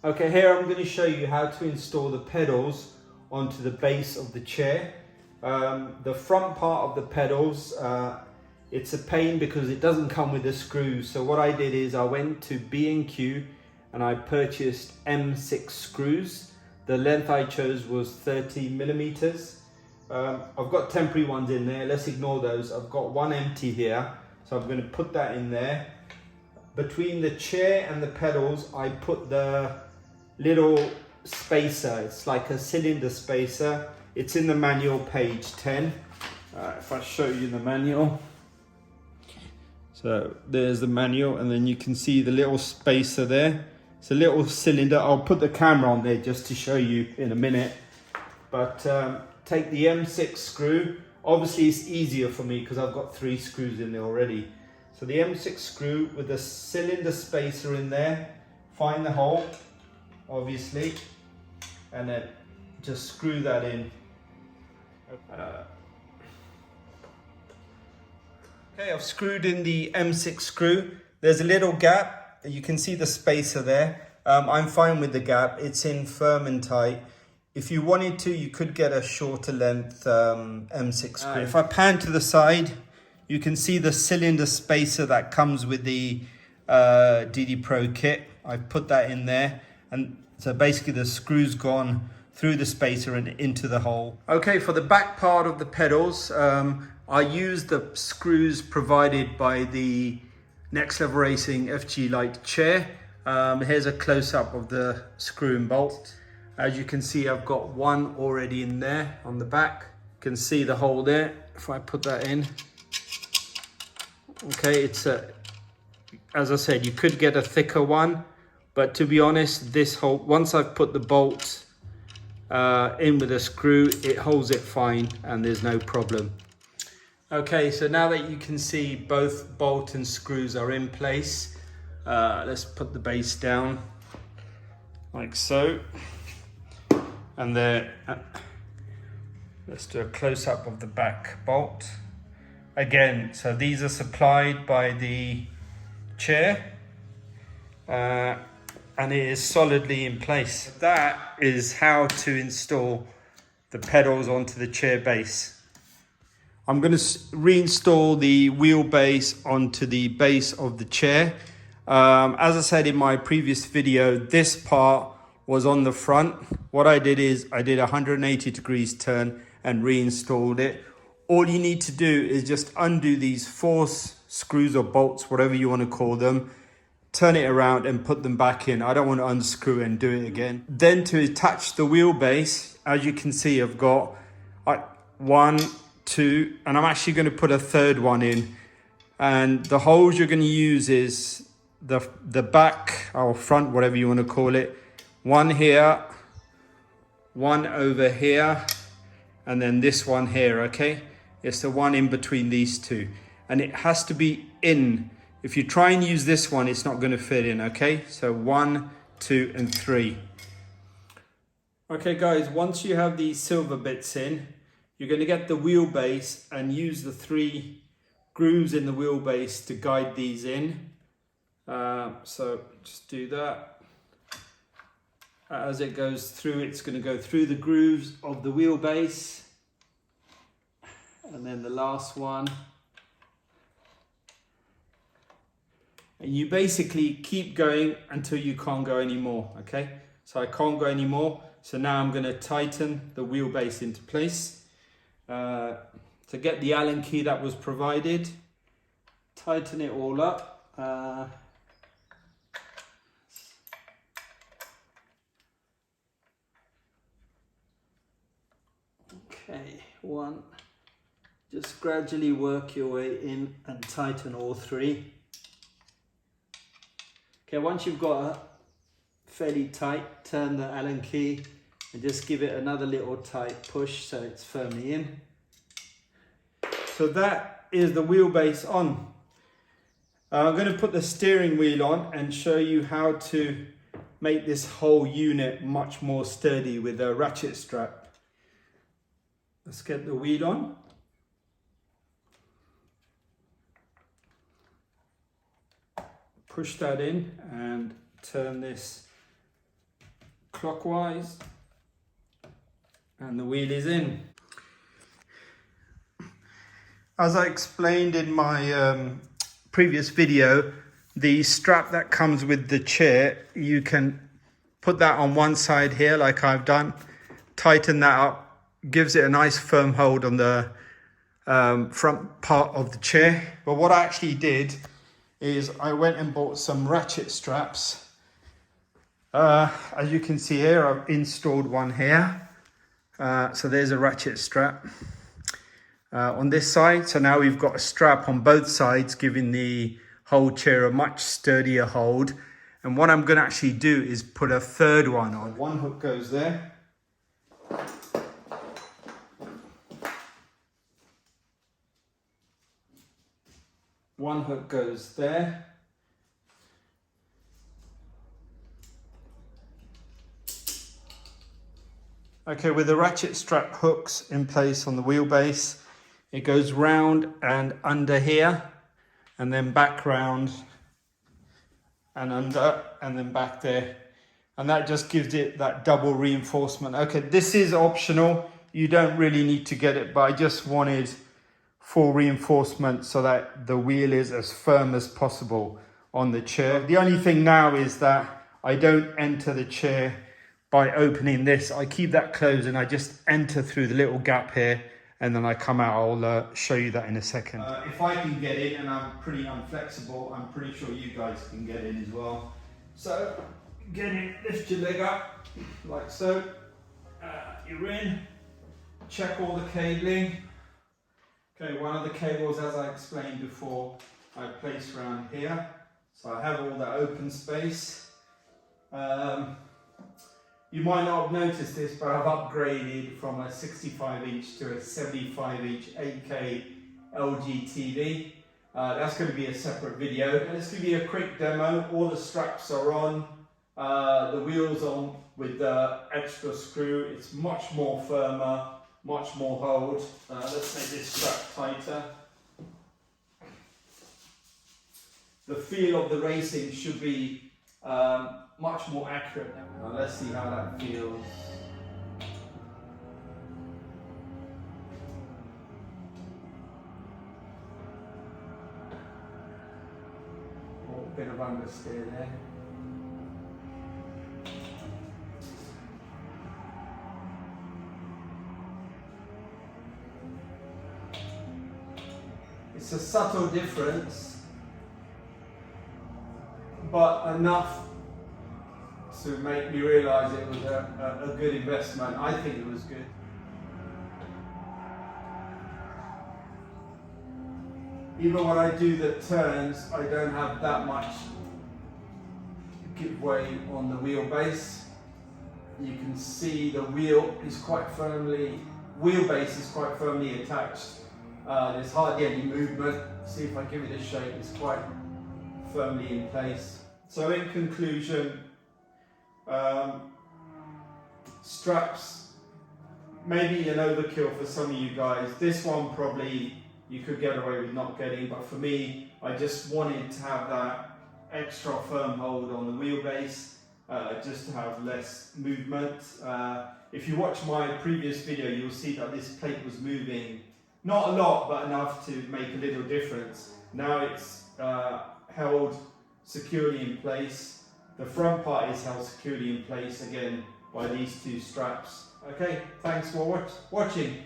Okay, here I'm going to show you how to install the pedals onto the base of the chair. The front part of the pedals, it's a pain because it doesn't come with the screws. So what I did is I went to B&Q and I purchased M6 screws. The length I chose was 30 millimeters. I've got temporary ones in there. Let's ignore those. I've got one empty here. So I'm going to put that in there. Between the chair and the pedals, I put the little spacer. It's like a cylinder spacer. It's in the manual, page 10. If I show you the manual. So there's the manual, and then you can see the little spacer there. It's a little cylinder. I'll put the camera on there just to show you in a minute. But take the M6 screw. Obviously it's easier for me because I've got 3 screws in there already. So the M6 screw with the cylinder spacer in there, find the hole, obviously, and then just screw that in. Okay, I've screwed in the M6 screw. There's a little gap. You can see the spacer there. I'm fine with the gap. It's in firm and tight. If you wanted to, you could get a shorter length M6 screw. If I pan to the side, you can see the cylinder spacer that comes with the DD Pro kit. I've put that in there, and so basically the screw's gone through the spacer and into the hole. Okay, for the back part of the pedals, I used the screws provided by the Next Level Racing FG Lite chair. Here's a close-up of the screw and bolt. As you can see, I've got one already in there on the back. You can see the hole there. If I put that in, okay, it's as I said, you could get a thicker one, but to be honest, this hole, once I've put the bolt in with a screw, it holds it fine and there's no problem. Okay, so now that you can see both bolt and screws are in place, let's put the base down like so, and there, let's do a close-up of the back bolt. Again, so these are supplied by the chair, and it is solidly in place. That is how to install the pedals onto the chair base. I'm going to reinstall the wheelbase onto the base of the chair. As I said in my previous video, this part was on the front. What I did is I did a 180 degrees turn and reinstalled it. All you need to do is just undo these 4 screws or bolts, whatever you want to call them, turn it around and put them back in. I don't want to unscrew and do it again. Then to attach the wheelbase, as you can see, I've got 1, 2, and I'm actually going to put a 3rd one in. And the holes you're going to use is the back or front, whatever you want to call it. One here, one over here, and then this one here, okay? It's the one in between these 2. And it has to be in. If you try and use this one, it's not going to fit in, okay? So 1, 2, and 3. Okay, guys, once you have these silver bits in, you're going to get the wheelbase and use the 3 grooves in the wheelbase to guide these in. So just do that. As it goes through, it's going to go through the grooves of the wheelbase. And then the last one. And you basically keep going until you can't go anymore, okay? So I can't go anymore. So now I'm going to tighten the wheelbase into place. To get the Allen key that was provided, tighten it all up. Okay, 1. Just gradually work your way in and tighten all 3. Okay, once you've got it fairly tight, turn the Allen key and just give it another little tight push so it's firmly in. So that is the wheelbase on. I'm going to put the steering wheel on and show you how to make this whole unit much more sturdy with a ratchet strap. Let's get the wheel on. Push that in and turn this clockwise, and the wheel is in. As I explained in my previous video, the strap that comes with the chair, you can put that on one side here like I've done, tighten that up, gives it a nice firm hold on the front part of the chair. But what I actually did is I went and bought some ratchet straps. As you can see here, I've installed one here. So there's a ratchet strap on this side. So now we've got a strap on both sides, giving the whole chair a much sturdier hold. And what I'm going to actually do is put a third one on. One hook goes there. One hook goes there. Okay, with the ratchet strap hooks in place on the wheelbase, it goes round and under here, and then back round and under, and then back there. And that just gives it that double reinforcement. Okay, this is optional. You don't really need to get it, but I just wanted full reinforcement so that the wheel is as firm as possible on the chair. The only thing now is that I don't enter the chair by opening this. I keep that closed and I just enter through the little gap here, and then I come out. I'll show you that in a second. If I can get in, and I'm pretty unflexible, I'm pretty sure you guys can get in as well. So get in, lift your leg up like so. You're in. Check all the cabling. Okay, one of the cables, as I explained before, I place around here. So I have all that open space. You might not have noticed this, but I've upgraded from a 65-inch to a 75-inch 8K LG TV. That's going to be a separate video. And it's going to be a quick demo. All the straps are on. The wheel's on with the extra screw. It's much more firmer, much more hold. Let's make this strap tighter. The feel of the racing should be much more accurate. Now let's see how that feels. Oh, a bit of understeer there. It's a subtle difference, but enough to make me realise it was a good investment. I think it was good. Even when I do the turns, I don't have that much give way on the wheelbase. You can see the wheelbase is quite firmly attached. There's hardly any movement. See if I give it a shake, it's quite firmly in place. So in conclusion, straps, maybe an overkill for some of you guys. This one probably you could get away with not getting, but for me, I just wanted to have that extra firm hold on the wheelbase, just to have less movement. If you watch my previous video, you'll see that this plate was moving, not a lot, but enough to make a little difference. Now it's held securely in place. The front part is held securely in place again by these two straps. Okay, thanks for watching.